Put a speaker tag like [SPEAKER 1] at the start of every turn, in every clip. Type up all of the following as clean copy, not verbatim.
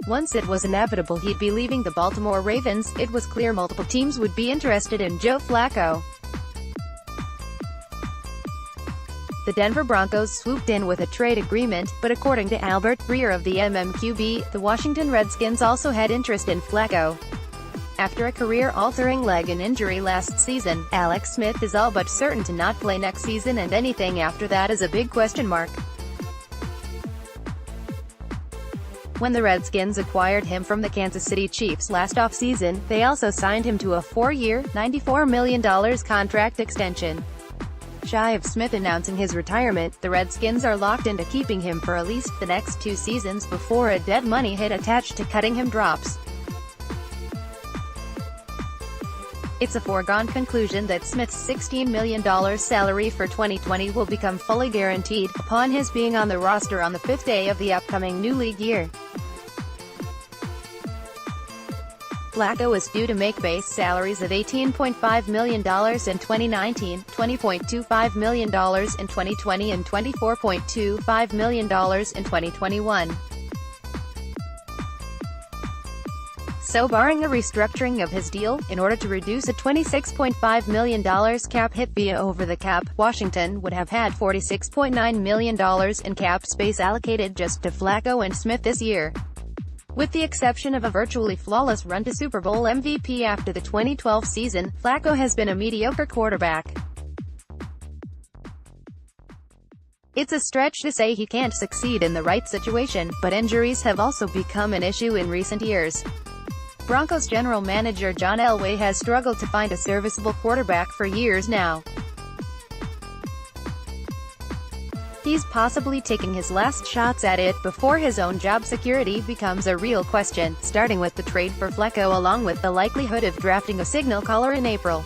[SPEAKER 1] Once it was inevitable he'd be leaving the Baltimore Ravens, it was clear multiple teams would be interested in Joe Flacco. The Denver Broncos swooped in with a trade agreement, but according to Breer of the MMQB, the Washington Redskins also had interest in Flacco. After a career-altering leg injury last season, Alex Smith is all but certain to not play next season, and anything after that is a big question mark. When the Redskins acquired him from the Kansas City Chiefs last offseason, they also signed him to a 4-year, $94 million contract extension. Shy of Smith announcing his retirement, the Redskins are locked into keeping him for at least the next 2 seasons before a dead money hit attached to cutting him drops. It's a foregone conclusion that Smith's $16 million salary for 2020 will become fully guaranteed, upon his being on the roster on the 5th day of the upcoming new league year. Flacco is due to make base salaries of $18.5 million in 2019, $20.25 million in 2020 and $24.25 million in 2021. So barring a restructuring of his deal, in order to reduce a $26.5 million cap hit via over-the-cap, Washington would have had $46.9 million in cap space allocated just to Flacco and Smith this year. With the exception of a virtually flawless run to Super Bowl MVP after the 2012 season, Flacco has been a mediocre quarterback. It's a stretch to say he can't succeed in the right situation, but injuries have also become an issue in recent years. Broncos general manager John Elway has struggled to find a serviceable quarterback for years now. He's possibly taking his last shots at it before his own job security becomes a real question, starting with the trade for Flacco along with the likelihood of drafting a signal caller in April.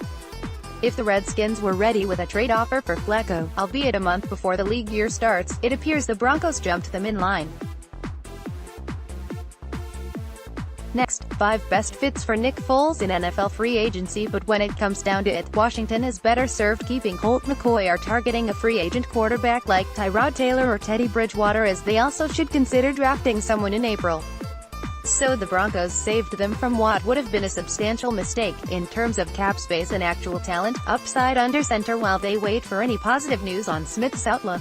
[SPEAKER 1] If the Redskins were ready with a trade offer for Flacco, albeit a month before the league year starts, it appears the Broncos jumped them in line. Next, 5 best fits for Nick Foles in NFL free agency. But when it comes down to it, Washington is better served keeping Colt McCoy or targeting a free agent quarterback like Tyrod Taylor or Teddy Bridgewater, as they also should consider drafting someone in April. So the Broncos saved them from what would have been a substantial mistake, in terms of cap space and actual talent, upside under center, while they wait for any positive news on Smith's outlook.